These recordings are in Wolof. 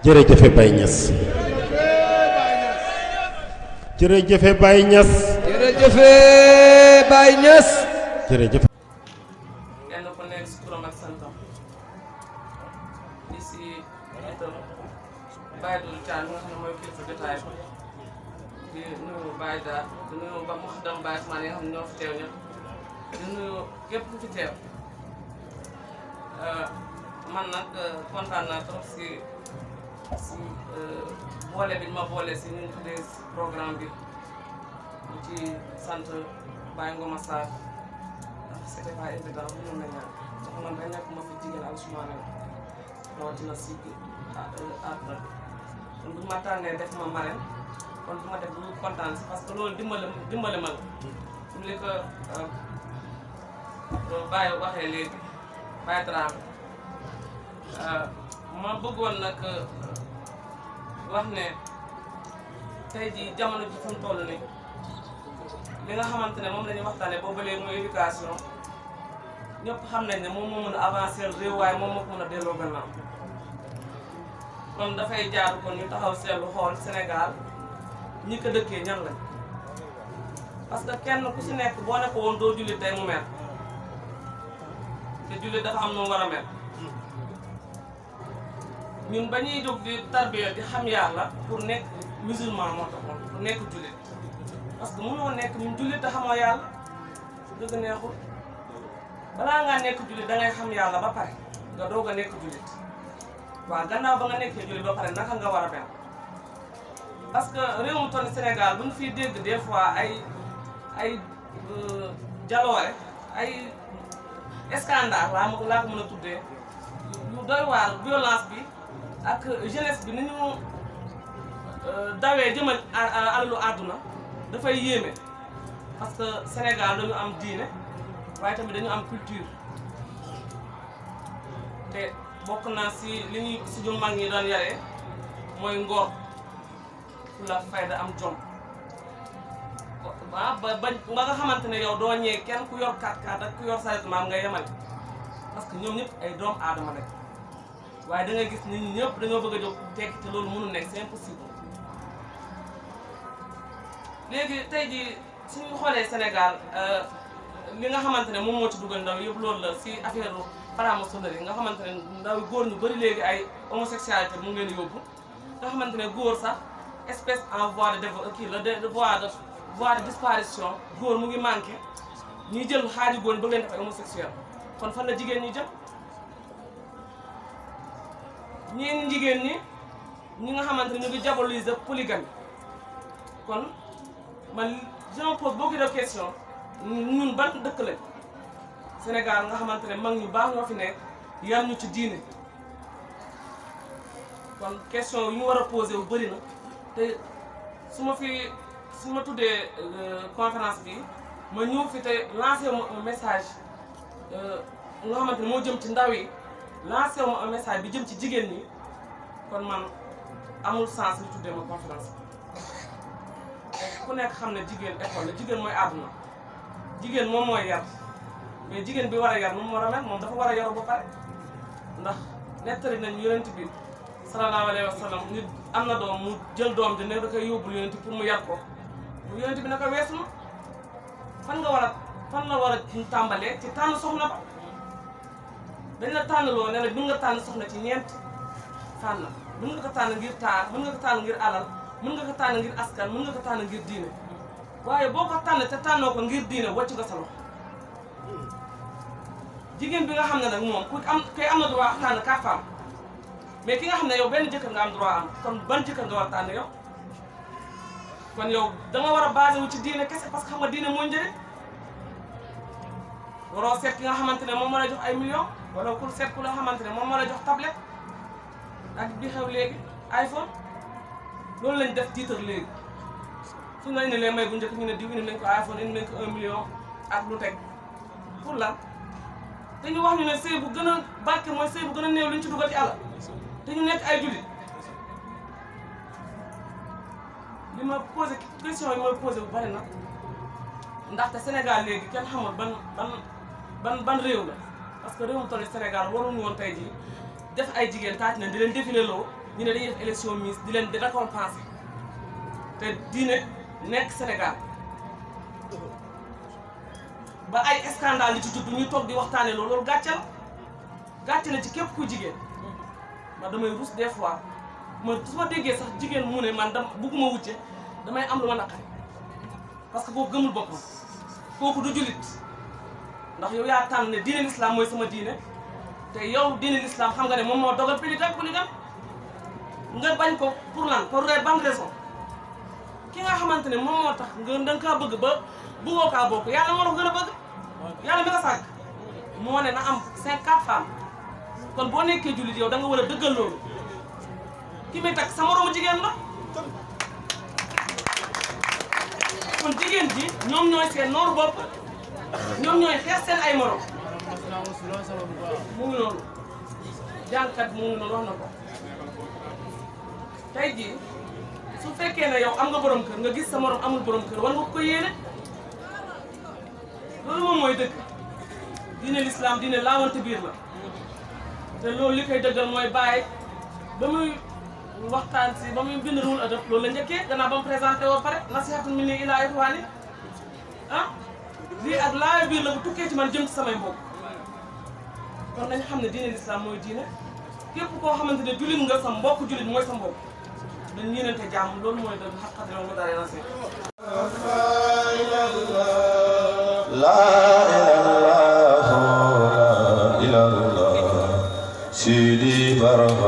jërëjëfe Baye Niass jërëjëfe Baye Niass jërëjëfe Baye Niass jërëjëf kenn ku nekk si turam ak santam di si itam Baye Doudou Thiam nga xam ne mooy kilifa jotaay bi di nuyu Baye Dar di nuyu ba Mouhadam Baye Ousmane yi nga xam ne ñoo fi teew ñëpp di nuyu képp ku fi teew man nag kontaan naa trop si boole bi ñu ma boole si ñu tuddee programme bi mu ci sant Baye Ngoma Sarr ndax c'était pas évident mënoon na ñaan ndax man dañ nekk ma fi jigéen ak Ousmane rawatina si àdduna bi kon bu ma tànnee def ma marraine kon bu ma def lu kontaan si parce que loolu dimbale ma la comme li ko Baye waxee léegi Baye Dramé ma bëggoon nag wax ne tey jii jamono ji fu mu toll nii li nga xamante ne moom la ñuy waxtaanee boobu ba léegi mooy éducation ñëpp xam nañ ne moom moo mën a avancer réew waaye moom moo ko mën a delloo gannaaw kon dafay jaaru kon ñu taxaw seetlu xool Sénégal ñi ko dëkkee ñan lañ parce que kenn ku si nekk boo ne ko woon doo jullit tey mu mer te jullit dafa am noo war a mer ñun ba ñuy jóg di tarbiya di xam yàlla pour nekk musulman moo taxoon pour nekk jullit parce que mënoo nekk ñun jullit te xamoo yàlla dëgg neexul balaa ngaa nekk jullit da ngay xam yàlla ba pare nga doog a nekk jullit waaw gannaaw ba nga nekkee jullit ba pare naka nga war a mel parce que réew mu toll Sénégal bu ñu fiy dégg des fois ay jaloore ay scandale laa ko mën a tuddee yu doy waar violence bi ak jeunesse bi ni ñu dawee jëmal alalu àdduna dafay yéeme parce que Sénégal dañu am diine waaye tamit dañu am culture te bokk naa si li ñuy suñu mag ñi doon yaree mooy ngor fulla fayda am jom ba nga xamante ne yow doo ñee kenn ku yor 4x4 ak ku yor saret maam nga yemale parce que ñoom ñëpp ay doomu aadama rek waaye da ngay gis nit ñi ñëpp dañoo bëgg a jóg tekki te loolu mënul nekk c'est impossible léegi tey jii suñu xoolee Sénégal li nga xamante ne moom moo ci dugal ndaw yëpp loolu la si affaire franc-maçonnerie nga xamante ne ndaw góor ñu bëri léegi ay homosexualité mu ngi leen yóbbu nga xamante ne góor sax espèce en voie de voie de disparition góor mu ngi manqué ñuy jël xaaju góor bëgg leen def ay homosexuel kon fan la jigéen ñi jëm ñeen jigéen ñi nga xamante ne ñu ngi diaboliser polygamie kon man je me pose beaucoup de questions ñun ban dëkk lañ Sénégal nga xamante ne mag ñu baax ñoo fi nekk yar ñu ci diine kon question yu ñu war a posé wu bëri na te su ma tuddee conférence bi ma ñëw fi te lancé ma un message nga xamante ne moo jëm ci ndaw yi lancé ma un message bi jëm ci jigéen ñi kon man amul sens ñu tuddee ma conférence ku nekk xam ne jigéen école la jigéen mooy àdduna jigéen moom mooy yar mais jigéen bi war a yar moom war a mel moom dafa war a yaru ba pare ndax nettali nañ yonent bi sallallahu alayhi wa sallam nit am na doom mu jël doom di ne da koy yóbbul yonent pour mu yar ko bu yonent bi ne ko weesu na fan la war a tàmbalee ci tànn soxna ba dañ la tànnloo ne la mën nga tànn soxna ci ñeent fànn mën nga ko tànn ngir taar mën nga ko tànn ngir alal mën nga ko tànn ngir askan mën nga ko tànn ngir diine waaye boo ko tànn te tànnoo ko ngir diine wàcc nga sa loxo jigéen bi nga xam ne nag moom kay am na droit tànn 4 femmes mais ki nga xam ne yow benn jëkkër nga am droit am kon ban jëkkër nga war a tànn yow kon yow da nga war a basé wu ci diine kese parce que xam nga diine mooy njëriñ waroo seet ki nga xamante ne moom moo lay jox ay millions wala ku seet ku la xamante ne moom moo lay jox tablette ak bi xew léegi iPhone loolu lañ def titre léegi suñu la indilee may bu njëkk ñu ne diw indi nañ ko iPhone indi nañ ko 1 million ak lu teg pour lan te ñu wax ñu ne sëy bu gën a barke mooy sëy bu gën a néew li ñu ci dugal ci àlla te ñu nekk ay jullit li ma posé question yi mooy posé bu bari na ndaxte Sénégal léegi kenn xamul ban réew la parce que réew mu toll Sénégal waruñu woon tey jii def ay jigéen taat na di leen défilé loo ñu ne dañuy def élection Miss di leen di récompenser te diine nekk Sénégal ba ay scandale yi ci judd ñuy toog di waxtaanee loolu gàcce la ci képp kuy jigéen man damay rus des fois su ma déggee sax jigéen mu ne man bugguma wujje damay am lu ma naqari parce que kooku gëmul boppam kooku du jullit ndax yow yaa tànn ne diine l'islam mooy sama diine te yow diine l'islam xam nga ne moom moo dogal polygame nga bañ ko pour lan pour ban raison ki nga xamante ne moom moo tax nga danga kaa bëgg ba bëggoo kaa bokk yàlla moo la gën a bëgg yàlla mi nga sàkk moo ne na am 54 femmes kon boo nekkee jullit yow da nga war a dëggal loolu ki muy takk sa moroomu jigéen la kon jigéen ji ñoom ñooy seen nooru bopp ñoom ñooy xeex seen ay morom mu ngi noonu jàngkat mu ngi noonu wax na ko tey jii su fekkee ne yow am nga borom kër nga gis sa morom amul borom kër war nga ko yéene loolu moom mooy dëgg diine l'islam diine laawante biir la te loolu li koy dëggal mooy bàyyi ba muy waxtaan si ba muy bind ruul adab loolu la njëkkee gannaaw ba mu présenté woo pare nasihatun minni ilaa ixwaani lii ak laayo biir la bu tukkee ci man jëm ci samay mbokk kon nañu xam ne diine l'islam mooy diine képp koo xamante ne jullit nga sa mbokk jullit mooy sa mbokk dañ ñeenante jàmm loolu mooy dëgg xaqat la mu daree nasi Sidi Barham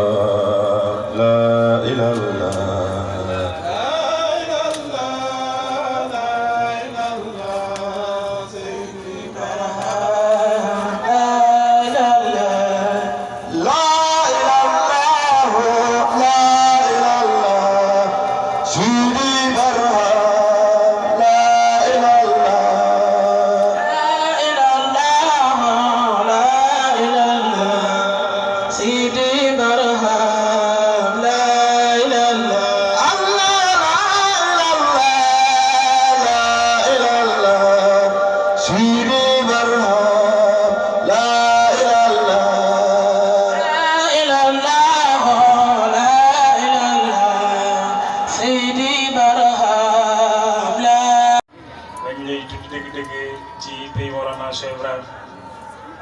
la ilaha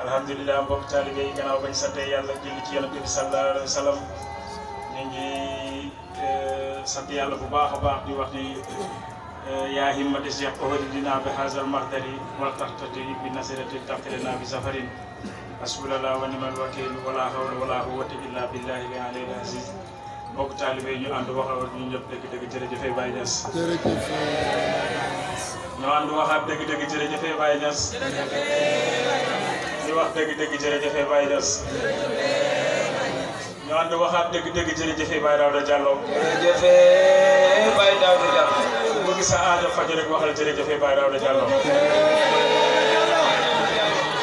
alhamdulilah mbokk taalibe yi gannaaw bañ sante yàlla julli ci yonent bi sallallahu alayhi wa sallam ñu ngi sant yàlla bu baax a baax di wax ni yaa himmati cheikh uhridina bi hazal mahdari wala taxtati bi nasirati taxtirina bi safarin hasbunallahu wa ni'mal wakil wala hawla wala quwwata illa billahi al-aliyyil aziz mbokk taalibe yi ñu ànd waxaat ñu ñëpp dëgg-dëgg jërëjëf Baye Niass ñu ànd waxaat dëgg-dëgg jërëjëf Baye Niass ñu wax dëgg-dëgg jërëjëf Baye Niass ñu ànd waxaat dëgg-dëgg jërëjëf Baye Daouda Diallo jërëjëf Baye Daouda Diallo ku bëgg sa aajo faju rek waxal jërëjëf Baye Daouda Diallo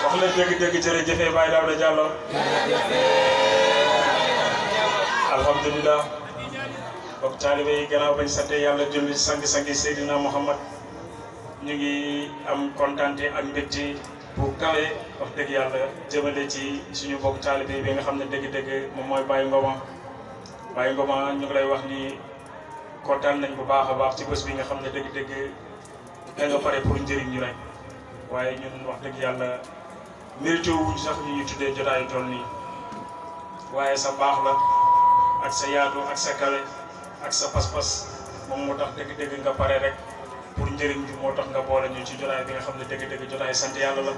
wax la dëgg-dëgg jërëjëf Baye Daouda Diallo alhamdulilah bokk taalibe yi gannaaw bañ sante yàlla julli sangi-sangi Seydina Muhammad ñu ngi am kontante ak mbégte bu kawe wax dëgg yàlla jëmale ci suñu bokk taalibe bi nga xam ne dëgg-dëgg moom mooy Baye Ngoma Baye Ngoma ñu ngi lay wax ni kontaan nañ bu baax a baax ci bés bi nga xam ne dëgg-dëgg da nga pare pour njëriñ ñu rek waaye ñun wax dëgg yàlla mérité wuñ sax ñu ñu tuddee jotaayu toll nii waaye sa baax la ak sa yaatu ak sa kawe ak sa pas-pas moom moo tax dëgg-dëgg nga pare rek pour njëriñ bi moo tax nga boole ñu ci jotaay bi nga xam ne dëgg-dëgg jotaay sant yàlla la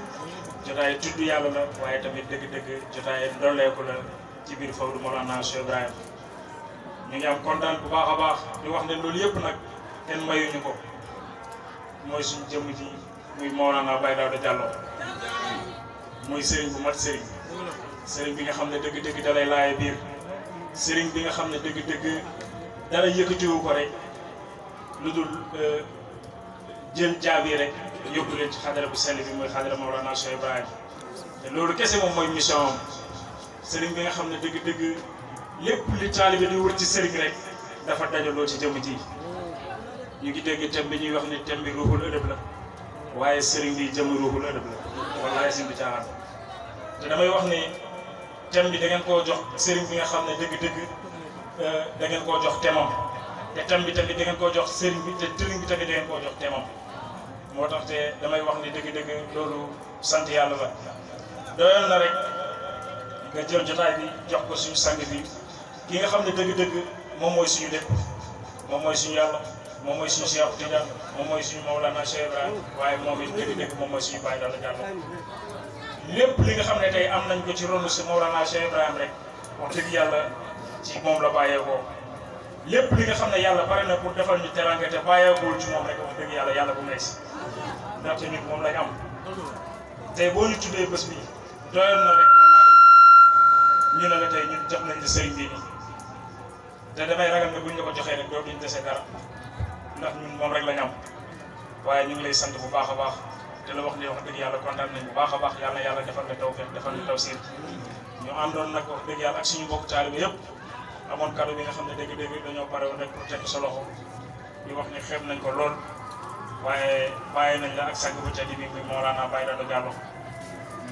jotaay tudd yàlla la waaye tamit dëgg-dëgg jotaay ndolleeku la ci biir Fawdu Mawlana Cheikh Ibrahim ñu ngi am kontaan bu baax a baax di wax ne loolu yëpp nag kenn mayuñu ko mooy suñu jëmm ji muy Mawlana Baye Daouda Diallo muy sëriñ bu mat sëriñ bi nga xam ne dëgg-dëgg dalay laaye biir sëriñ bi nga xam ne dëgg-dëgg dara yëkkatiwu ko rek lu dul jël jaabi rek yóbbu leen ci xadara bu sell bi mooy xadara Mawlana Cheikh Ibrahim te loolu kese moom mooy mission am sëriñ bi nga xam ne dëgg-dëgg lépp li taalibe di wër ci sëriñ rek dafa dajaloo ci jëmm ji ñu ngi dégg thème bi ñuy wax ni thème bi ruuxul ëdëb la waaye sëriñ bi jëmm ruuxul ëdëb la wallaay si bi caaxaan te damay wax ni thème bi da ngeen koo jox sëriñ bi nga xam ne dëgg-dëgg da ngeen koo jox temam te tem bi tamit da ngeen koo jox sëriñ bi te sëriñ bi tamit da ngeen koo jox temam moo tax te damay wax ni dëgg-dëgg loolu sant yàlla la doyoon na rek nga jël jotaay bi jox ko suñu sang bi ki nga xam ne dëgg-dëgg moom mooy suñu lépp moom mooy suñu yàlla moom mooy suñu Cheikh Tidiane moom mooy suñu Mawlana Cheikh Ibrahim waaye moom it dëgg-dëgg moom mooy suñu Baye Dalla Diallo lépp li nga xam ne tey am nañ ko ci ronu si Mawlana Cheikh Ibrahim rek wax dëgg yàlla ci moom la bàyyeekoo lépp li nga xam ne yàlla pare na pour defal ñu teranga te bàyyeekul ci moom rek wax dëgg yàlla bu nekk si ndaxte ñun moom lañ am tey boo ñu tuddee bés bi doyoon na rek ñu ne la tey ñun jox nañ la sëriñ bi te damay ragal ne buñ la ko joxee rek doo duñ dese dara ndax ñun moom rek lañ am waaye ñu ngi lay sant bu baax a baax te la wax ni wax dëgg yàlla kontaan nañ bu baax a baax yàlla yàlla defal la tawfeex defal la tawsiir ñu àndoon nag wax dëgg yàlla ak suñu mbokk taalibe yëpp amoon cadeau bi nga xam ne dëgg-dëgg dañoo pare woon rek pour teg sa loxo ñu wax ni xeeb nañ ko lool waaye bàyyi nañ la ak sang bu tedd bi muy Mawlana Baye Dalla Diallo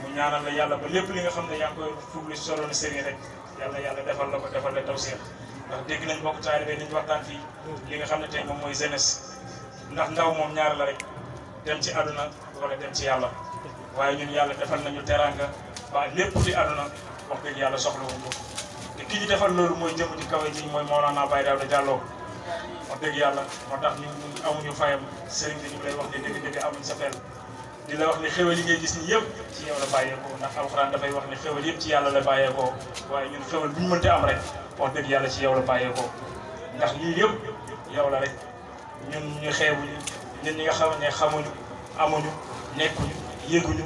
mu ñaanal la yàlla ba lépp li nga xam ne yaa ngi koy fugli solo ni sëriñ rek yàlla defal la ko defal la tawsiir ndax dégg nañ mbokk taalibe niñ waxtaan fii li nga xam ne tey moom mooy jeunesse ndax ndaw moom ñaar la rek dem ci àdduna wala dem ci yàlla waaye ñun yàlla defal nañu teranga ba lépp di àdduna wax dëgg yàlla soxla wuñ ko te ki ñu defal loolu mooy jëm ci kawe ji mooy Mawlana Baye Dalla Diallo wax dëgg yàlla moo tax ñu amuñu fayam sëriñ bi ñu lay wax ne dëgg-dëgg amuñ sa fel di la wax ne xéwal yi ngay gis ni yëpp ci yow la bàyyeekoo ndax alxuraan dafay wax ne xéwal yëpp ci yàlla la bàyyeekoo waaye ñun xéwal bu ñu mënti am rek wax dëgg yàlla ci yow la bàyyeekoo ndax lii yëpp yow la rek ñun ñu xeebuñu ñun ñi nga xam ne xamuñu amuñu nekkuñu yéeguñu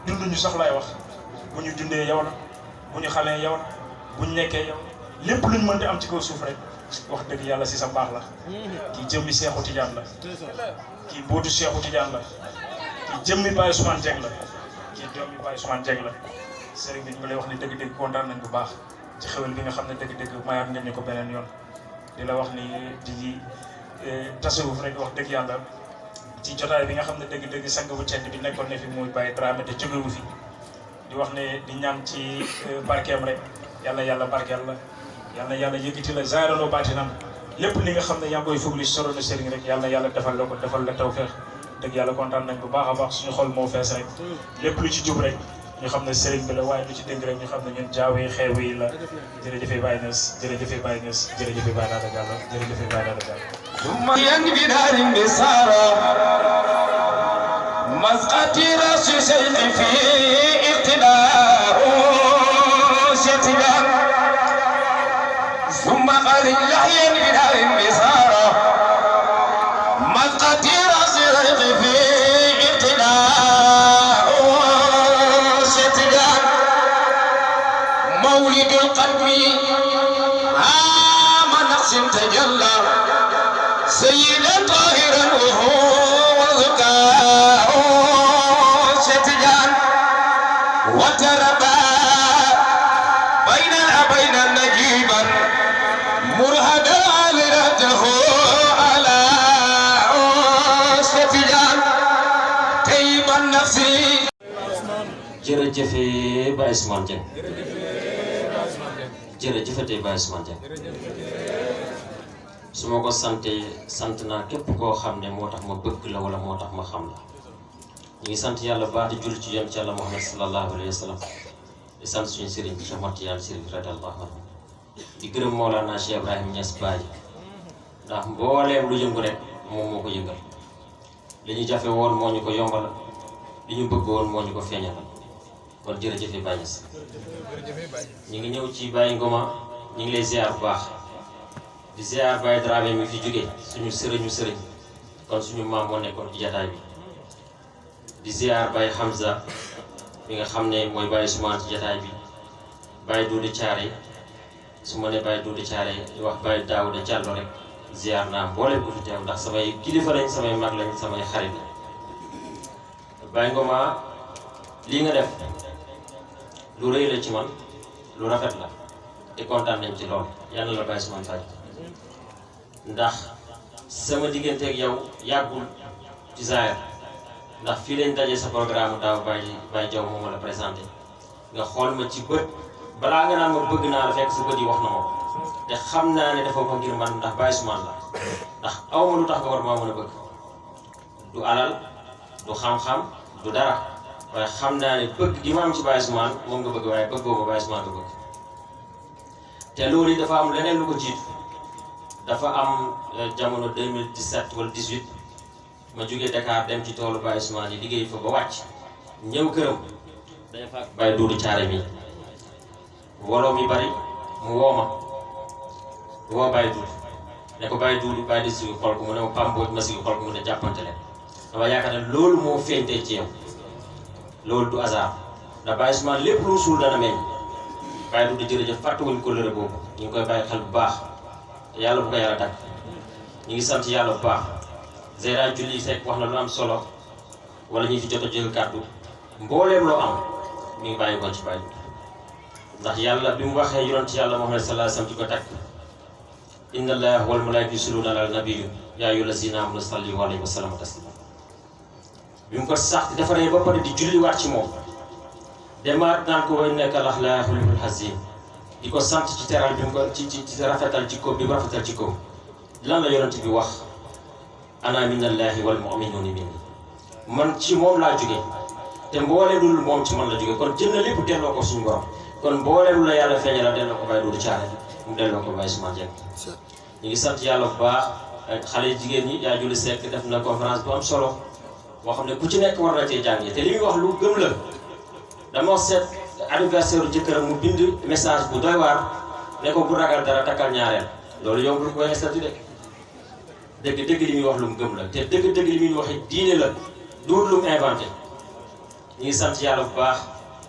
dunduñu sax lay wax bu ñu dundee yow la bu ñu xamee yow la bu ñu nekkee yow lépp luñ mënti am ci kaw suuf rek wax dëgg yàlla si sa baax la kii jëmmi Seexu Tijaan la kii mbootu Seexu Tijaan la kii jëmmi Baye Ousmane Dieng la kii jëmmi Baye Ousmane Dieng la sëriñ bi ñu ngi lay wax ne dëgg-dëgg kontaan nañ bu baax ci xewal bi nga xam ne dëgg-dëgg mayaat ngeen ñu ko beneen yoon di la wax ni di tasawuf rek wax dëgg yàlla ci jotaay bi nga xam ne dëgg-dëgg sang bu tedd bi nekkoon ne fi muy Baye Dramé te jógewu fi di wax ne di ñaan ci barkeem rek yàlla barkeel la yàlla yëkkati la zaaraloo baatinam lépp li nga xam ne yaa ngi koy fugli solo na sëriñ rek yàlla defal la ko defal la tawfeex dëgg yàlla kontaan nañ bu baax a baax suñu xol moo fees rek lépp lu ci jub rek ñu xam ne sëriñ bi la waaye lu ci dëgg rek ñu xam ne ñun jaawee xeew yi la jërëjëfe Baye Niass jërëjëfe Baye Niass jërëjëfe Baye Dalla Diallo jërëjëfe Baye Dalla Diallo ثم ينبي دار بسارة مسقتي راس شيخ في اقتداء شتيان ثم قال يحيى بدار بسارة مسقتي راس شيخ في اقتداء شتيان مولد القلب عام نقص تجلى سيدا طاهرا وهو زكاء شتيان وتربى بين الأبين نجيبا مرهدا لرته على شتيان طيب النفس jërëjëf Baye Ousmane Dieng jërëjëf Baye Ousmane Dieng su ma ko sant naa képp koo xam ne moo tax ma bëgg la wala moo tax ma xam la ñu ngi sant yàlla baax di julli ci yonent ci yàlla Muhammad sallallahu alayhi wa sallam di sant suñu sëriñ Cheikh Martiyaan Sëriñ radiyallahu anhu di gërëm Mawlana Cheikh Ibrahim Niass Baye ndax mbooleem lu yëngu rek moom moo ko yëngal li ñu jafe woon moo ñu ko yombal li ñu bëgg woon moo ñu ko feeñal kon jërëjëf Baye Niass ñu ngi ñëw ci Baye Ngoma ñu ngi lay ziar bu baax di ziar Baye Dramé mi fi jóge suñu sëriñ kon suñu maam moo nekkoon ci jataay bi di ziar Baye Hamza mi nga xam ne mooy Baye Ousmane ci jataay bi Baye Doudou Thiaré su ma ne Baye Doudou Thiaré di wax Baye Daouda Diallo rek ziar naa mboolem ko fi teew ndax samay kilifa lañ samay mag lañ samay xarit lañ Baye Ngoma lii nga def lu rëy la ci man lu rafet la te kontaan nañ ci lool yàlla la Baye Ousmane faj ndax sama diggante ak yow yàggul ci zaahir ndax fii lañ daje sa programme daaw Baye Diaw moom la présenté nga xool ma ci bët balaa nga naan ma bëgg naa la fekk sa bët yi wax na ma ko te xam naa ne dafa ko ngir man ndax Baye Ousmane la ndax aw ma lu tax nga war maa mën a bëgg du alal du xam-xam du dara waaye xam naa ne bëgg gi ma am ci Baye Ousmane moom nga bëgg waaye bëggoo ma Baye Ousmane nga bëgg te loolu yi dafa am leneen lu ko jiitu dafa am jamono 2017 wala 18 ma jógee Dakar dem ci toolu Baye Ousmane yi liggéey fa ba wàcc ñëw këram day fa Baye Doudou Thiaré mi woloo mi bari mu woo ma woo Baye Doudou ne ko Baye Doudou Baye di si xool ko mu ne ma Pambooj ma si xool ko mu ne jàppante leen dama yaakaar ne loolu moo feeñtee ci yow loolu du hasard ndax Baye Ousmane lépp lu mu suul dana meññ Baye Doudou jërëjëf fàttewuñ ko lëre boobu ñu ngi koy bàyyi xel bu baax yàlla bu ko yàlla dagg ñu ngi sant yàlla bu baax Zeyra Julli Seck wax na lu am solo wala ñi fi jot a jël kàddu mbooleem loo am mi ngi bàyyi ko ci Baye Doudou ndax yàlla bi mu waxee yonent yàlla Muhammad sallallahu alayhi wasallam ci ko tagg inna allaha wal malaikatu yusalluna ala nabiyyi yaa ayyuhal lazina amanu sallu alayhi wa sallimu taslima bi mu ko sax defaree ba pare di julliwaat ci moom demaat naan ko way nekk al-axlaaqul hasiin di ko sant ci teral bi mu ko ci rafetal jikko bi mu rafetal jikko lan la yonent bi wax ana minallahi wal mu'minuuna minni man ci moom laa jóge te mbooleem lu moom ci man la jóge kon jël na lépp delloo ko suñu borom kon mbooleem lu la yàlla feeñal delloo ko Baye Doudou Thiaré mu delloo ko Baye Ousmane Dieng ñu ngi sant yàlla bu baax ak xale jigéen ñi yaa Julli Seck def na conférence bu am solo boo xam ne ku ci nekk war na cee jàngee te li muy wax lu gëm la dama seet anniversaire jëkkëram mu bind message bu doy waar ne ko bu ragal dara takkal ñaareel loolu yombul koy statut de dëgg li muy wax lu mu gëm la te dëgg li muy waxee diine la duur lu mu inventé ñu ngi sant yàlla bu baax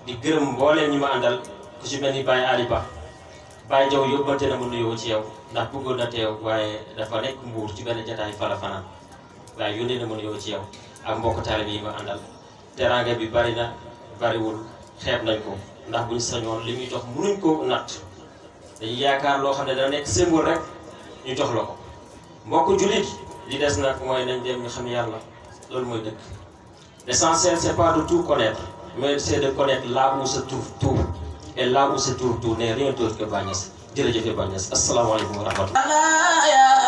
di gërëm mbooleem ñi ma àndal ku ci mel ni Baye Ali Ba Baye Jaw yóbbante na ma nuyoo ci yow ndax bëggoon na teew waaye dafa nekk Mbuur ci benn jataay fala fanaan waaye yónnee na ma nuyoo ci yow ak mbokk taalibe yi ma àndal teraanga bi bari na bariwul xeeb nañ ko ndax buñ sañoon li muy jox mënuñ ko natt dañuy yaakaar loo xam ne dana nekk symbole rek ñu jox la ko mbokk jullit li des nag mooy nañ dem ñu xam yàlla loolu mooy dëkk l'essentiel c'est pas de tout connaître mais c'est de connaître là où se trouve tout et là où se trouve tout n'est rien d'autre que Baye Niass jërëjëf Baye Niass asalaamaaleykum wa rahmatulah.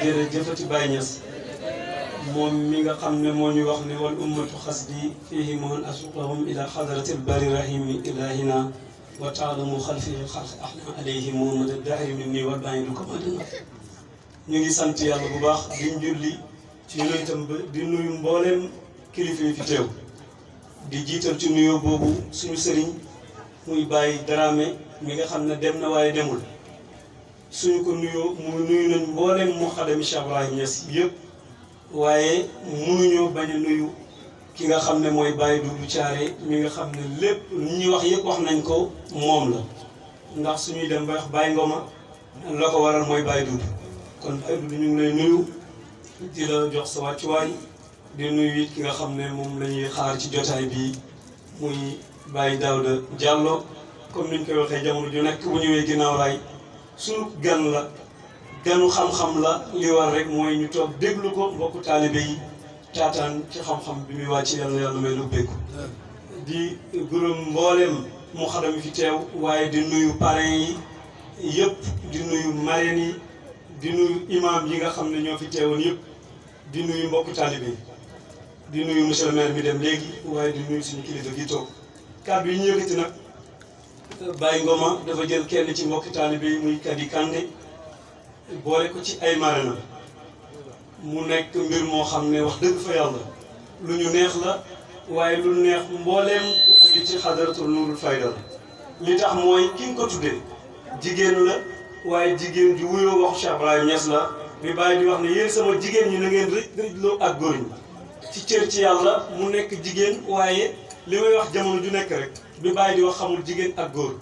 jërëjëfati Baye Niass moom mi nga xam ne moo ñu wax ne wal ummatu xasdi fihi man asuqahum ila xadratil bari rahimi ilahina wa taalamu xalfihi xalq ahna alayhi muhammad dahri min nii wal bàyyi du ko madina ñu ngi sant yàlla bu baax diñ julli ci yonentam ba di nuyu mbooleem kilifa yi fi teew di jiital ci nuyoo boobu suñu sëriñ muy Baye Dramé mi nga xam ne dem na waaye demul suñu ko nuyoo mu nuyu nañ mbooleem mu xadami Cheikh Ibrahim Niass yëpp waaye munuñoo bañ a nuyu ki nga xam ne mooy Baye Doudou Thiaré mi nga xam ne lépp li ñuy wax yëpp wax nañ ko moom la ndax suñuy dem ba wax Baye Ngoma la ko waral mooy Baye Doudou kon Baye Doudou ñu ngi lay nuyu di la jox sa wàccuwaay di nuyu it ki nga xam ne moom la ñuy xaar ci jotaay bi muy Baye Daouda Diallo comme niñ koy waxee jamono ju nekk bu ñëwee ginnaaw raay suñu gan la ganu xam-xam la li war rek mooy ñu toog déglu ko mbokku taalibe yi taataan ci xam-xam bi muy wàcc yàlla yàlla may lu békku di gërëm mboolem mu xadam fi teew waaye di nuyu parrain yi yëpp di nuyu marraine yi di nuyu imam yi nga xam ne ñoo fi teewoon yëpp di nuyu mbokku taalibe yi di nuyu monsieur le maire mi dem léegi waaye di nuyu suñu kilifa gi toog kàddu yi ñu yëkkati nag Baye Ngoma dafa jël kenn ci mbokki taalibe yi muy Kadi Kande boole ko ci ay marraine mu nekk mbir moo xam ne wax dëgg fa yàlla lu ñu neex la waaye lu neex mbooleem ku aju ci xadaratul Nuurul Fayda la li tax mooy ki nga ko tuddee jigéen la waaye jigéen ju wuyoo waxu Cheikh Ibrahim Niass la bi bàyyi di wax ne yéen sama jigéen ñi na ngeen rëjloo ak góor ñi ci cër ci yàlla mu nekk jigéen waaye li may wax jamono ju nekk rek bi bàyyi di wax xamul jigéen ak góor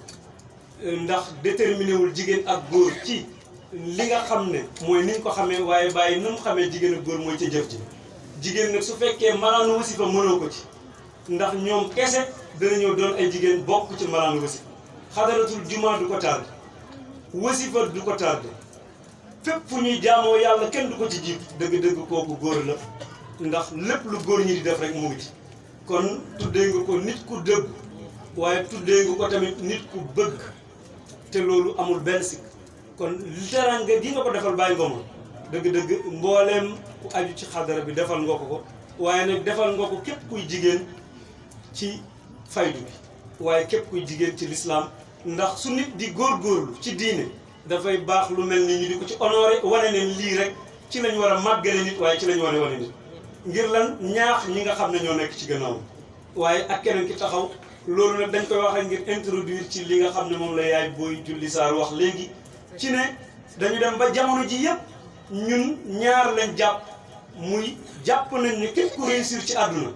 ndax déterminé wul jigéen ak góor ci li nga xam ne mooy ni ñu ko xamee waaye bàyyi na mu xamee jigéen ak góor mooy ca jëf ji jigéen nag su fekkee malaanu wasifa mënoo ko ci ndax ñoom kese danañoo doon ay jigéen bokk ci malaanu wasifa xadaratul juma du ko tardé wasifa du ko tardé fépp fu ñuy jaamoo yàlla kenn du ko ci jiitu dëgg-dëgg kooku góor la ndax lépp lu góor ñi di def rek mu ngi ci kon tuddee nga ko nit ku dëgg waaye tuddee nga ko tamit nit ku bëgg te loolu amul benn sikk kon teranga gi nga ko defal Baye Ngoma dëgg-dëgg mbooleem ku aju ci xadara bi defal nga ko waaye nag defal nga ko képp kuy jigéen ci faydu bi waaye képp kuy jigéen ci lislaam ndax su nit di góorgóorlu ci diine dafay baax lu mel ni ñu di ko ci honoré wane ne lii rek ci lañ war a màggale nit waaye ci lañ war a wane nit ngir lan ñaax ñi nga xam ne ñoo nekk ci gannaaw waaye ak keneen ki taxaw loolu nag dañ koy wax rek ngir introduire ci li nga xam ne moom la yaay booy julli saar wax léegi ci ne dañu dem ba jamono ji yëpp ñun ñaar lañ jàpp muy jàpp nañ ne képp ku réussir ci àdduna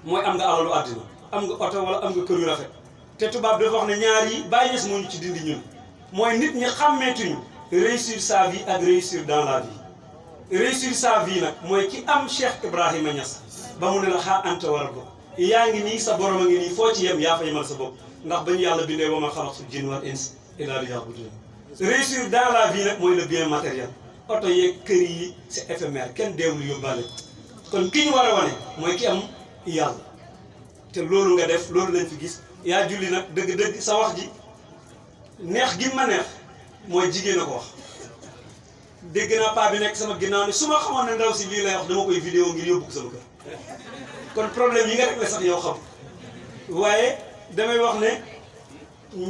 mooy am nga alalu àdduna am nga oto wala am nga kër yu rafet te tubaab dafa wax ne ñaar yi bàyyi ñes moo ñu ci dindi ñun mooy nit ñi xàmmeetuñu réussir sa vie ak réussir dans la vie réussir sa vie nag mooy ki am Cheikh Ibrahima Niass ba mu ne la xaa anta war a bopp yaa ngi nii sa borom a ngi nii foo ci yem yaa fa yemal sa bopp ndax ba ñu yàlla bindee wa ma xalaqtul jinna wal insa illaa liya'buduun réussir dans la vie nag mooy le bien matériel oto yeeg kër yi c'est éphémère kenn deewul yóbbaale kon ki ñu war a wane mooy ki am yàlla te loolu nga def loolu lañ fi gis yaa julli nag dëgg-dëgg sa wax ji neex gi ma neex mooy jigéen a ko wax dégg naa paa bi nekk sama ginnaaw ne su ma xamoon ne ndaw si lii lay wax dama koy vidéo ngir yóbbu ko sama kër kon problème yi nga rek la sax yow xam waaye damay wax ne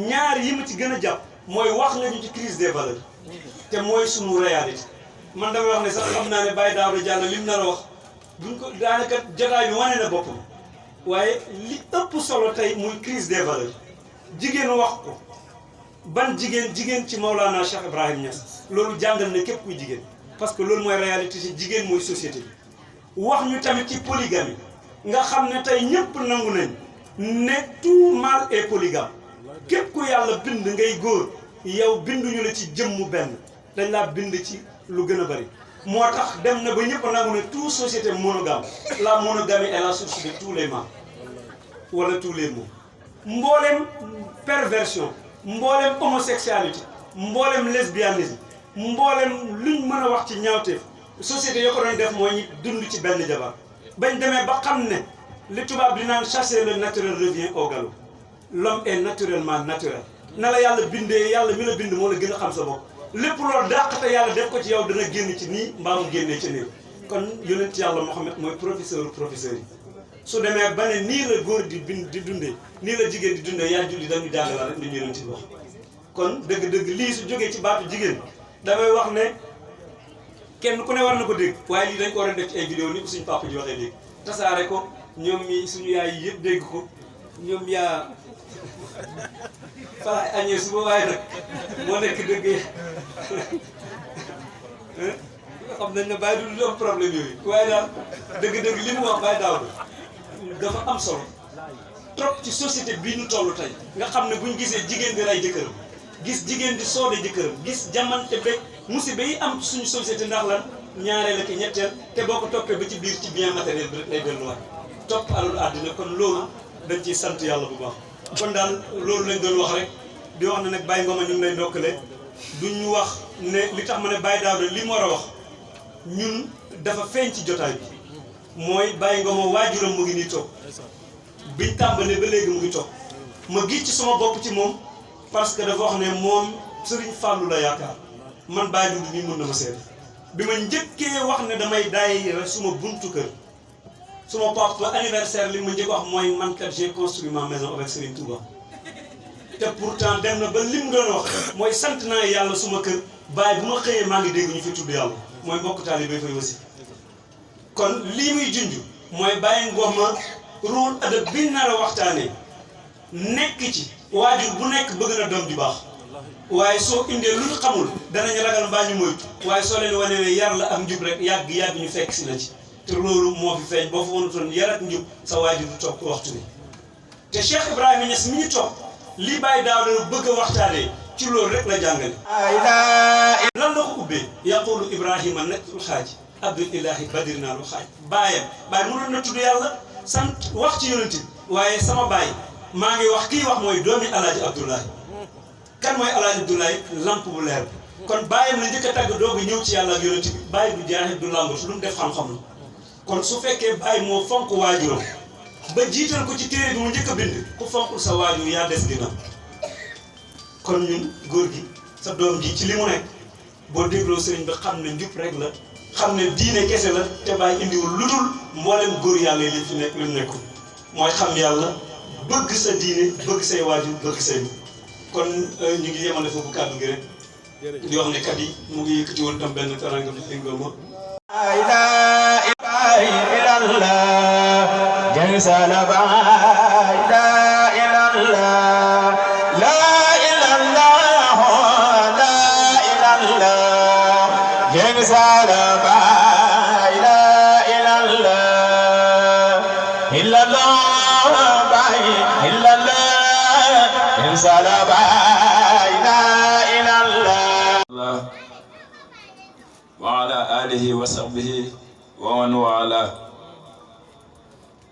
ñaar yi ma ci gën a jàpp mooy wax nga ñu ci crise des valeurs te mooy sunu réalité man damay wax ne sax xam naa ne Baye Daouda Diallo lim nar a wax buñ ko daanaka jotaay bi wane na boppam waaye li ëpp solo tey muy crise des valeurs jigéen wax ko ban jigéen ci Maulana Cheikh Ibrahim Niass loolu jàngal na képp kuy jigéen parce que loolu mooy réalité ci jigéen mooy société bi wax ñu tamit ci polygamie nga xam ne tey ñëpp nangu nañ ne tout mâle est polygame képp ku yàlla bind ngay góor yow binduñu la ci jëmmu benn dañ laa bind ci lu gën a bari moo tax dem na ba ñëpp nangu ne toute société monogame la monogamie est la source de tous les mâles wala tous les maux mboolem perversion mboolem homosexualité mboolem lesbianisme mboolem luñ mën a wax ci ñaawteef société yoo ko doon def mooy ñi dund ci benn jabar bañ demee ba xam ne li tubaab di naan chasser le naturel revient au galop l'homme est naturellement naturel na la yàlla bindee yàlla mi la bind moo la gën a xam sa bopp lépp loolu dàq te yàlla def ko ci yow dana génn ci nii mbaa mu génnee ci nii kon yonent yàlla Muhammad mooy professeur yi su demee ba ne nii la góor di dundee nii la jigéen di dundee yaa julli dañu jàngala rek li ñu yonent wax kon dëgg-dëgg lii su jógee ci baatu jigéen damay wax ne kenn ku ne war na ko dégg waaye lii dañ ko war a def ci ay vidéo ni ko suñu papa ji waxee léegi tasaare ko ñoom ñi suñu yaay yi yëpp dégg ko ñoom yaa falaay añee suba waaye nag moo nekk dëgg xam nañ ne bàyyi du am problème yooyu waaye daal dëgg-dëgg li mu wax bàyyi daaw dafa am solo trop ci société bii ñu toll tey nga xam ne buñ gisee jigéen di rey jëkkëram gis jigéen di soode jëkkëram gis jamante beeg musiba yi am suñu société ndax lan ñaareel ak ñetteel te boo ko toppee ba ci biir ci bien matériel bi rek lay delluwaat topp alalu àddina kon loolu dañ ciy sant yàlla bu baax kon daal loolu lañ doon wax rek di wax ne nag Baye Ngoma ñu ngi lay ndokkale duñ wax ne li tax ma ne Baye Daouda li mu war a wax ñun dafa feeñ ci jotaay bi mooy Baye Ngoma waajuram mu ngi nii toog biñ tàmbalee ba léegi mu ngi toog ma gis ci sama bopp ci moom parce que dafa wax ne moom Serigne Fallou la yaakaar man Baye Doudou nii mën na ma seet bi ma njëkkee wax ne damay daayira suma buntu kër suma papa anniversaire li ma njëkk wax mooy man kat j'ai construit ma maison avec Serigne Touba te pourtant dem na ba lim doon wax mooy sant naa yàlla suma kër Baye bu ma xëyee maa ngi dégg ñu fi tudd yàlla mooy mbokk taalibe fay aussi kon lii muy junj mooy Baye Ngoma rôle adab bi nar a waxtaanee nekk ci waajur bu nekk bëgg na doom ju baax waaye soo indee lu ñu xamul danañ ragal mbaa ñu moytu waaye soo leen wane ne yar la ak njub rek yàgg ñu fekk si la ci te loolu moo fi feeñ boo fa mënutoon yar ak njub sa waajur du toog waxtu bi te Cheikh Ibrahima Niass mi ñu toog lii Baye Daouda bëgg a waxtaanee ci loolu rek la jàngale. lan la ko ubbee yaqulu Ibrahima nekkul xaaj Abdul Ilahi badir naa lu xaaj baayam mënoon na tudd yàlla sant wax ci yonent bi waaye sama baay maa ngi wax kii wax mooy doomi Alaaji Abdoulahi kan mooy Alaaji Abdoulahi lamp bu leer bi kon baayam la njëkk a tàgg doog a ñëw ci yàlla ak yonent bi baay du jaaxit du làmbatu lu mu def xam-xam la kon su fekkee baay moo fonk waajuram ba jiital ko ci téere bi mu njëkk a bind ku fonkul sa waajur yaa des dina kon ñun góor gi sa doom ji ci li mu nekk boo dégloo sëriñ bi xam ne njub rek la xam ne diine kese la te bàyyi indiwul lu dul mboolem góor yàlla yi fi nekk lu nekkul mooy xam yàlla bëgg sa diine bëgg say waajur bëgg say kon ñu ngi yemale foofu kàddu gi rek di wax ne kat yi mu ngi yëkkati woon tam benn taranga bi déngoo ma وعلى آله وصحبه ومن والاه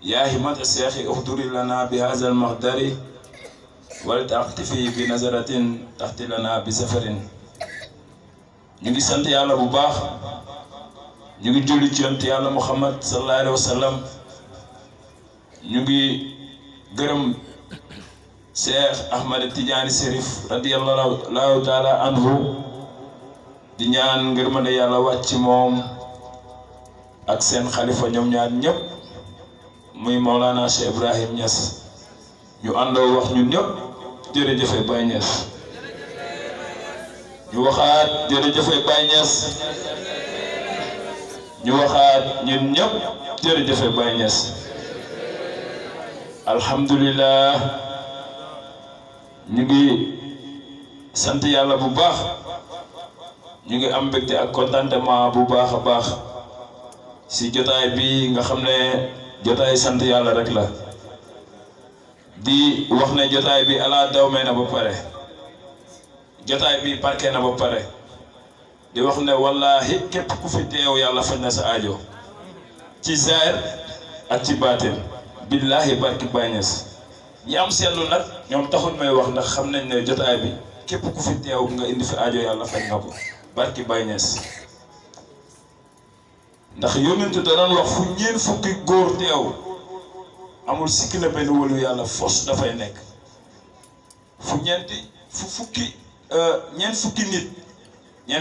يا همة الشيخ احضر لنا بهذا المقدر ولتعتفي بنظرة تحت لنا بسفر ñu ngi sant yàlla bu baax ñu ngi julli ci yonent yàlla Muhammad sallallahu alayhi wa sallam ñu ngi gërëm Cheikh Ahmed Tidiane Chérif radiyallahu taala anhu di ñaan ngërmande yàlla wàcc ci moom ak seen xalifa ñoom ñaar ñëpp muy Maulana Cheikh Ibrahim Niass ñu àndoo wax ñun ñëpp jërëjëfe Baye Niass ñu waxaat jërëjëfe Baye Niass ñu waxaat ñun ñëpp jërëjëfe Baye Niass alhamdulillah ñu ngi sant yàlla bu baax ñu ngi am mbégte ak contentement bu baax a baax si jotaay bi nga xam ne jotaay sant yàlla rek la di wax ne jotaay bi ala dawme na ba pare jotaay bi parke na ba pare di wax ne wallahi képp ku fi teew yàlla faj na sa aajo ci zaahir ak ci baatin billahi barki Baye Niass ñi am seetlu nag ñoom taxul may wax ndax xam nañ ne jotaay bi képp ku fi teew nga indi fi aajo yàlla faj na ko barki Baye Niass ndax yónnentu da doon wax fu ñeen fukki góor teew amul sikki na benn wëlu yàlla fos dafay nekk fu ñeent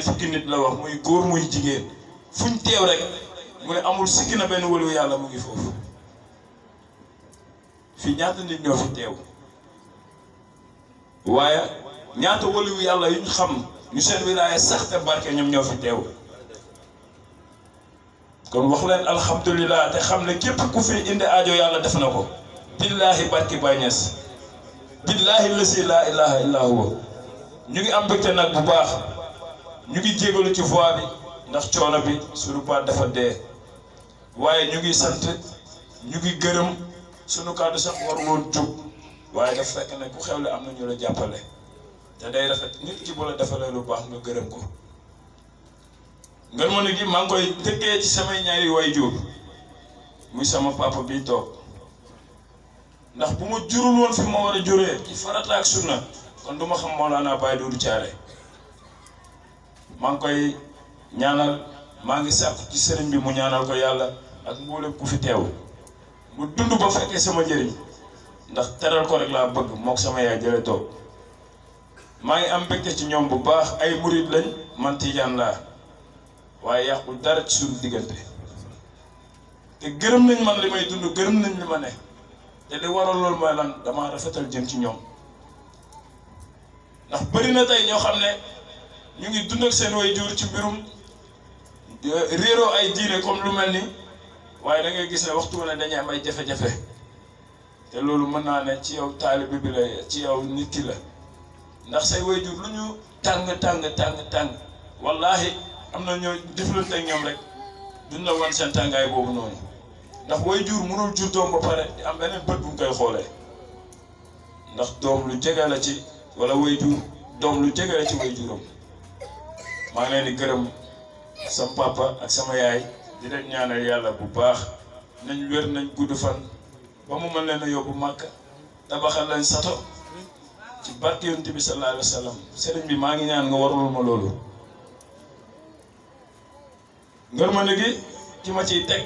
fukki nit la wax muy góor muy jigéen fuñ teew rek mu ne amul sikki na benn wëlu yàlla mu ngi foofu fii ñaata nit ñoo fi teew waaye ñaata wëlu yàlla yuñ xam ñu seen wilaaya sax te barke ñoom ñoo fi teew kon wax leen alhamdulilah te xam ne képp ku fi indi aajo yàlla def na ko billahi barki Baye Niass billahi lasi laa ilaha illa huwa ñu ngi am mbégte nag bu baax ñu ngi jégalu ci voix bi ndax coono bi suñu baat dafa dee waaye ñu ngi sant ñu ngi gërëm suñu kàddu sax war woon jub waaye daf fekk ne ku xewle am na ñu la jàppale te day rafet nit ki bu la defalee lu baax nga gërëm ko ngërmande gi maa ngi koy tëggee ci samay ñaari waajur muy sama papa bi toog ndax bu ma jurul woon fi ma war a juree ci farata ak sunna kon du ma xam Maulana Baye Doudou Thiaré maa ngi koy ñaanal maa ngi sàkku ci sëriñ bi mu ñaanal ko yàlla ak mboolem ku fi teew mu dund ba fekkee sama njëriñ ndax teral ko rek laa bëgg mook sama yaay jële toog maa ngi am mbégte ci ñoom bu baax ay murid lañ man Tijaan laa waaye yàqul dara ci suñu diggante te gërëm nañ man li may dund gërëm nañ li ma ne te li waral loolu mooy lan damaa rafetal jëm ci ñoom ndax bëri na tey ñoo xam ne ñu ngi dund ak seen waajur ci mbirum réeroo ay diine comme lu mel ni waaye da ngay gis ne waxtu ne dañuy am ay jafe-jafe te loolu mën naa ne ci yow taalibe bi la ci yow nit ki la ndax say waajur lu ñu tàng wallaahi am na ñoo jëflante ak ñoom rek duñ la wan seen tàngaay boobu noonu ndax waajur mënul jur doom ba pare di am beneen bët bu mu koy xoolee ndax doom lu jege la ci wala waajur doom lu jege la ci waajuram. maa ngi leen di gërëm sama papa ak sama yaay di leen ñaanal yàlla bu baax nañ wér nañ gudd fan ba mu mën leen a yóbbu Màkka tabaxal leen sato ci barke Yonent bi sallallahu alayhi wa sallam sëriñ bi maa ngi ñaan nga warul ma loolu. ngërmande gi ki ma ciy teg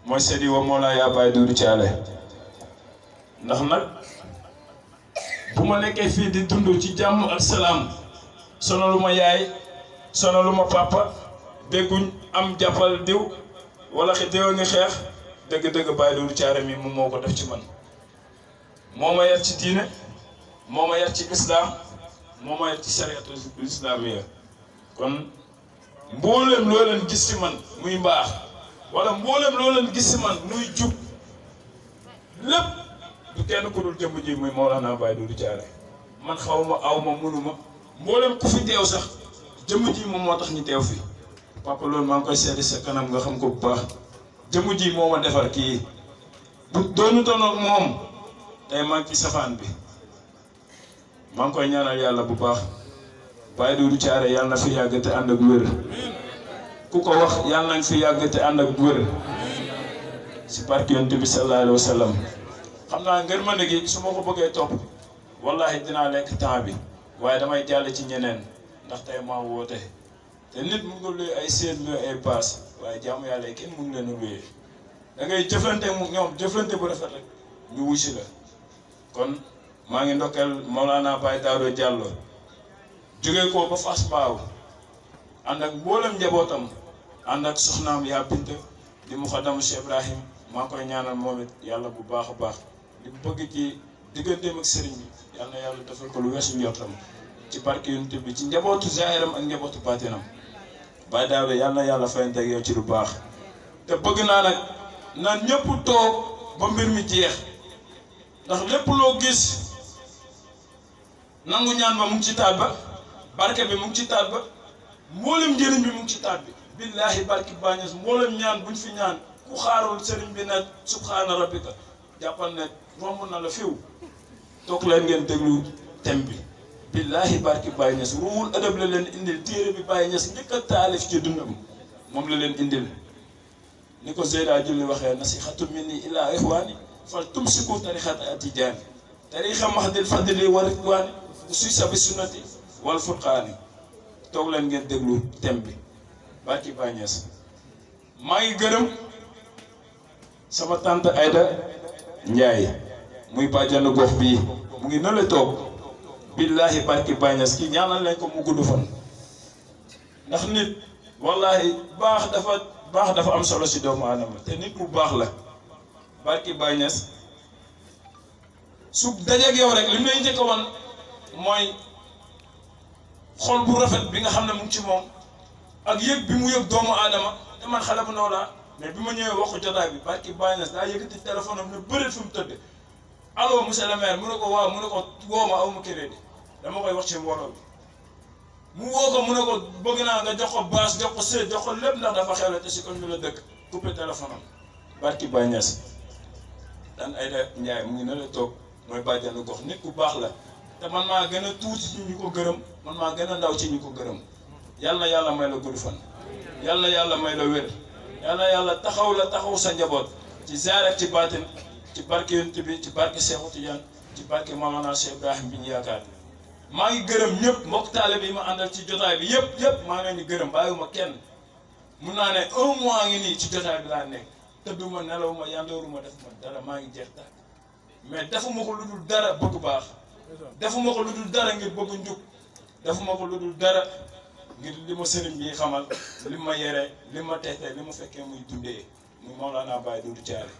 mooy Seydi wa Mawlaaya Baye Doudou Thialé ndax nag bu ma nekkee fii di dund ci jàmm ak salaam sonaluma yaay sonaluma papa dégguñ am jàppal diw wala diw ngi xeex dëgg-dëgg Baye Doudou Thialé mi moom moo ko def ci man moo ma yar ci diine moo ma yar ci lislaam moo ma yar ci sariatu islamiya kon mboolem loo leen gis ci man muy mbaax wala mboolem loo leen gis ci man muy jub lépp du kenn ku dul jëmm ji muy Mawlana Baye Doudou Thialé man xaw ma aw ma mënuma mboolem ku fi teew sax jëmm ji moom moo tax ñu teew fi papa loolu maa ngi koy seeti sa kanam nga xam ko bu baax jëmm ji moo ma defar kii bu doonu tonoog moom tey maa ngi ci safaan bi maa ngi koy ñaanal yàlla bu baax Baye Doudou Thialé yàlla na fi yàgg te ànd ak wér ku ko wax yàlla nañ fi yàgg te ànd ak wér si barke Yonent bi sallallahu alayhi wa sallam xam naa ngërmande gi su ma ko bëggee topp wallahi dinaa lekk temps bi waaye damay jàll ci ñeneen ndax tey maa woote te nit mu ngi luy ay seet luy ay paas waaye jaamu yàlla yi kenn mu ngi leen a luyee da ngay jëflante mu ñoom jëflante bu rafet rek ñu wusi la kon maa ngi ndokkeel Mawlana Baye Daouda Diallo jógee ko ba Fass Mbao ànd ak mboolem njabootam ànd ak soxnaam yaa Binta di muxaddamu Cheikh Ibrahim maa koy ñaanal moom it yàlla bu baax a baax li bëgg ci digganteem ak sëriñ bi yàlla na yàlla defal ko lu weesu njortam ci barke Yonent bi ci njabootu zaahiram ak njabootu baatinam Baye Daouda yàlla na yàlla fayante ak yow ci lu baax te bëgg naa nag naan ñëpp toog ba mbir mi jeex ndax lépp loo gis nangu ñaan ba mu ngi ci taat ba barke bi mu ngi ci taat ba mboolem njëriñ bi mu ngi ci taat bi billaahi barki bañes mboolem ñaan buñ fi ñaan ku xaarul sëriñ bi nag subhaana rabbika jàppal ne romb na la fiw toog leen ngeen déglu thème bi billaahi barki Baye Niass ruwul adab la leen indil téere bi Baye Niass njëkk a taalif ci dundam moom la leen indil ni ko Zeyda Julli waxee nasihatu minni ilaa ixwaani fal tumsiku tarixata atijaani tarixa mahdil fadli wa ridwaani suy sabi sunnati wal furqaani toog leen ngeen déglu thème bi barki Baye Niass maa ngi gërëm sama tante Aïda Ndiaye muy bàjjanu gox bii mu ngi na la toog billaahi barki Baye Niass kii ñaanal leen ko mu gudd fan ndax nit wallahi baax dafa am solo si doomu aadama te nit ku baax la barki Baye Niass su dajeeg yow rek li mu lay njëkk a wan mooy xol bu rafet bi nga xam ne mu ngi ci moom ak yëg bi mu yëg doomu aadama te man xale bu ndaw laa mais bi ma ñëwee waxu jotaay bi barki Baye Niass daa yëkkati téléphone am ne bëreet fi mu tëdd allo monsieur le maire mu ne ko waaw mu ne ko woo ma aw ma crédit dama koy wax ci mbooloo bi mu woo ko mu ne ko bëgg naa nga jox ko baas jox ko seet jox ko lépp ndax dafa xewle te si koñ bi la dëkk coupé téléphone am barki Baye Niass dan Aïda Ndiaye mu ngi ne la toog mooy bàjjanu gox nit ku baax la te man maa gën a tuuti ci ñu ko gërëm man maa gën a ndaw ci ñu ko gërëm yal na yàlla may la gudd fan yal na yàlla may la wér yal na yàlla taxaw sa njaboot ci zaahir ak ci baatin ci barke Yonent bi ci barke Seexu Tijaan ci barke Mawlana Cheikh Ibrahim bi ñu yaakaar maa ngi gërëm ñëpp mbokk taalibe yi ma àndal ci jotaay bi yëpp maa ngi leen di gërëm bàyyiwuma kenn mun naa ne 1 mois ngi nii ci jotaay bi laa nekk tëdduma nelawuma yandooruma defuma dara maa ngi jeex tàkk mais defuma ko lu dul dara bëgg baax defuma ko lu dul dara ngir bëgg njub defuma ko lu dul dara ngir li ma sëriñ bi xamal li ma yere li ma teete li ma fekkee muy dundee muy Mawlana Baye Doudou Thialé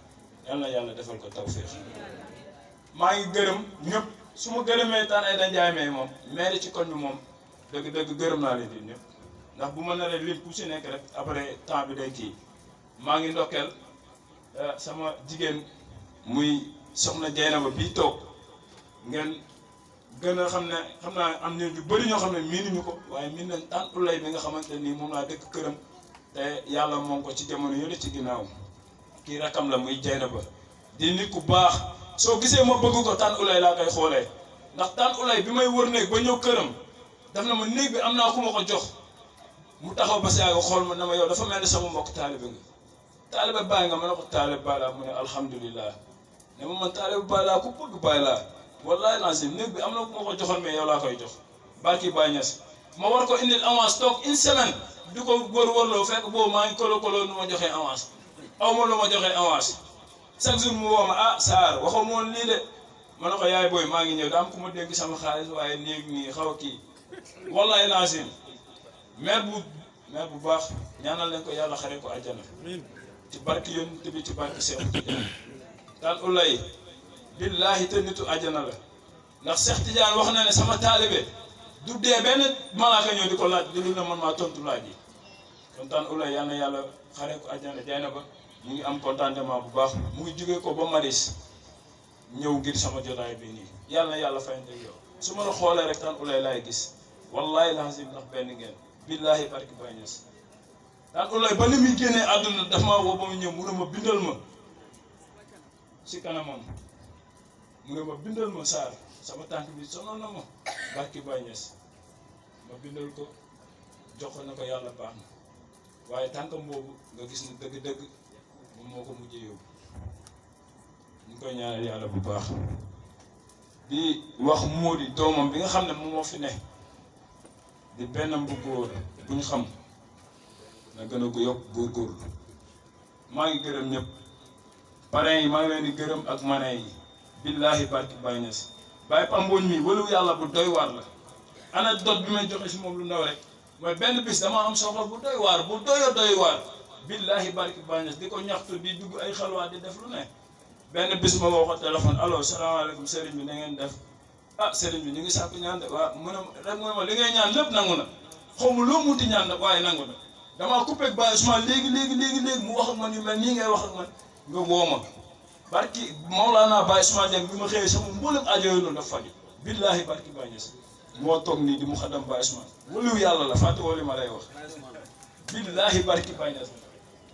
yal na yàlla defal ko tawfeex maa ngi gërëm ñëpp su ma gërëmee Tane Aïda Ndiaye may moom maire ci koñ bi moom dëgg gërëm naa leen di ñëpp ndax bu ma naree lim ku si nekk rek après temps bi day kii maa ngi ndokkeel sama jigéen muy soxna Jeynaba bii toog ngeen gën a xam naa am na ñu bëri ñoo xam ne miinuñu ko waaye miin nañ Tane Oulaye bi nga xamante nii moom laa dëkk këram te yàlla moom ko ci jamono yële ci ginnaaw kii rakam la muy Dieynaba di nit ku baax soo gisee ma bëgg ko Tane Oulaye laa koy xoolee ndax Tane Oulaye bi may wër néeg ba ñëw këram daf na ma néeg bi am naa ku ma ko jox mu taxaw ba si yàgg xool ma ne ma yow dafa mel ni sama mbokk taalibe nga taalibe Baay nga ma ne ko taalibe Baay laa mu ne alhamdulilah ne ma man taalibe Baay laa ku bëgg Baay laa wallaay lancim néeg bi am na ku ma ko joxoon mais yow laa koy jox barki Baay Ñas ma war ko indil avance toog une semaine di ko wër-wërloo fekk boobu maa ngi kolo nu ma joxee avance aw ma lu ma joxee avance chaque jour mu woo ma ah Sarr waxoo moon lii de ma ne ko yaay booy maa ngi ñëw daa am ku ma dénk sama xaalis waaye néeg nii xaw a kii wallaay lancim maire bu baax ñaanal leen ko yàlla xare ko àjjana ci barki Yonent bi ci barki Seex Tijaan Tane Oulaye billaahi te nitu àjjana la ndax Seex Tijaan wax na ne sama taalibe du dee benn malaaka ñëw di ko laaj di lu ne man maa tontu laaj yi kon Tane Oulaye yal na yàlla xare ko àjjana Dieynaba mu ngi am contentement bu baax mu ngi jógee ko ba Maris ñëw ngir sama jotaay bi nii yàlla na yàlla fayante yow su ma la xoolee rek Tane Oulaye laay gis wallahi lazim ndax benn ngeen billaahi barki Baay Ñas Tane Oulaye ba ni muy génnee àdduna daf maa woo ba mu ñëw mu ne ma bindal ma si kanamam mu ne ma bindal ma Sarr sama tànk bi sonal na ma barki Baay Ñas ma bindal ko jox ko na ko yàlla baax na waaye tànkam boobu nga gis ne dëgg-dëgg moom moo ko mujjee yóbbu ñu koy ñaanal yàlla bu baax di wax Mody doomam bi nga xam ne moom moo fi ne di benn bu góor bu ñu xam na gën a ko yokk góorgóorlu maa ngi gërëm ñëpp parrain yi maa ngi leen di gërëm ak marraine yi billaahi barki Baay Ñas Baay Pambooñ mi walu yàlla bu doy waar la anecdote bi may joxe si moom lu ndaw rek mooy benn bis dama am soxla bu doy waar bu doy waar billaahi barki Baay Ñas di ko ñaxtu di dugg ay xalwaat di def lu ne benn bis ma woo ko téléphone allo salaamaaleykum sëriñ bi na ngeen def ah sëriñ bi ñu ngi sàkku ñaan de waaw mu ne rek mu ne ma li ngay ñaan lépp nangu na xaw ma loo munti ñaan nag waaye nangu na damaa coupé ak Baye Ousmane léegi mu wax ak man yu mel nii ngay wax ak man nga woo ma barki Mawlaana Baye Ousmane Dieng bi ma xëyee sama mboolem aajo yooyu noonu dafa faju billaahi barki Baay Ñas moo toog nii di mu xadam Baye Ousmane waliw yàlla la fàtte woo li ma lay wax billaahi barki Baay Ñas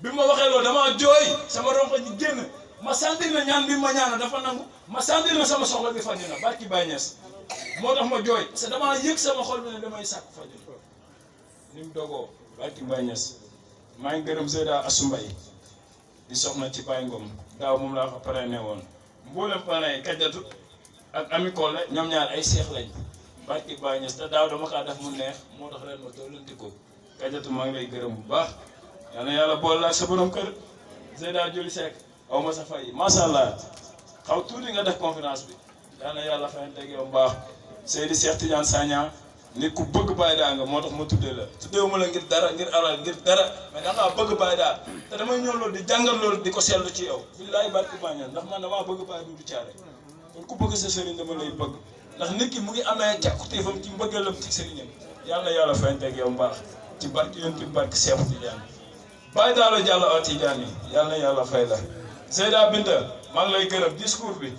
bi ma waxee loolu damaa jooy sama ronko ji génn ma sentir na ñaan bi ma ñaana dafa nangu ma sentir na sama soxla bi faju na barki Baay Ñas moo tax ma jooy parce que damaa yëg sama xol bi ne damay sàkk faju ni mu dogoo barki Baay Ñas maa ngi gërëm Zeyda Assou Mbaye di soxna ci Baye Ngom daaw moom laa ko parrainé woon mboolem parrain yi Kajatu ak Ami Kole ñoom ñaar ay seex lañ barki Baay Ñas te daaw dama kaa def mu neex moo tax ren ma tollanti ko Kajatu maa ngi lay gërëm bu baax yal na yàlla boole ak sa borom kër Zeyda Joli Seck aw ma sa fay macha allah xaw tuuti nga def conférence bi yal na yàlla fayante ak yow bu baax Seydi Cheikh Tidiane Sagna nit ku bëgg Baye daa nga moo tax ma tuddee la tuddeewu ma la ngir dara ngir alal ngir dara mais da ngaa bëgg Baye daa te damay ñëw loolu di jàngal loolu di ko seetlu ci yow billaahi barki Baay Ñas ndax man damaa bëgg Baye du caare kon ku bëgg sa sëriñ dama lay bëgg ndax nit ki mu ngi amee càkkutéefam ci mbëggeelam ci sëriñam yal na yàlla fayante ak yow mbaax ci barki yonent bi barki Seex Tijaan Baye Daalo Diallo a Tijaan yi yal na yàlla fay la Seyda Binta maa ngi lay gërëm discours bi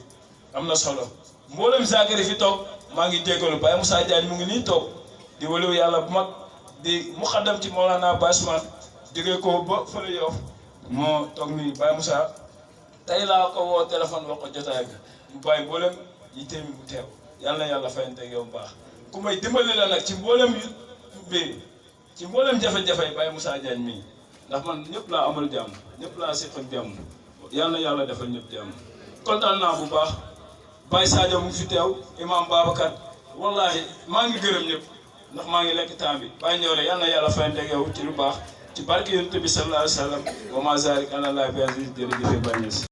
am na solo mboolem Zakari fi toog maa ngi jégalu Baye Moussa Diagne mu ngi nii toog di waliw yàlla bu mag di mu xaddam ci Mawlana Baye Ousmane jógee ko ba fële Yoff moo toog nii Baye Moussa tey laa ko woo téléphone wax ko jotaay bi mu bàyyi mboolem yi téemi bu teew yal na yàlla fayante ak yow bu baax ku may dimbali la nag ci mboolem bi ci mboolem jafe-jafe Baye Moussa Diagne mii ndax man ñëpp laa amal jàmm ñëpp laa seq ak jàmm yal na yàlla defal ñëpp jàmm kontaan naa bu baax Baye Sadio mu ngi fi teew Imam Babacar wallahi maa ngi gërëm ñëpp ndax maa ngi lekk temps bi Baye Ndiolé yal na yàlla fayante ak yow ci lu baax ci barke Yonent bi sallallahu alayhi wa sallam wa ma zalik ala Allah bi aziz jërëjëf Baye Niass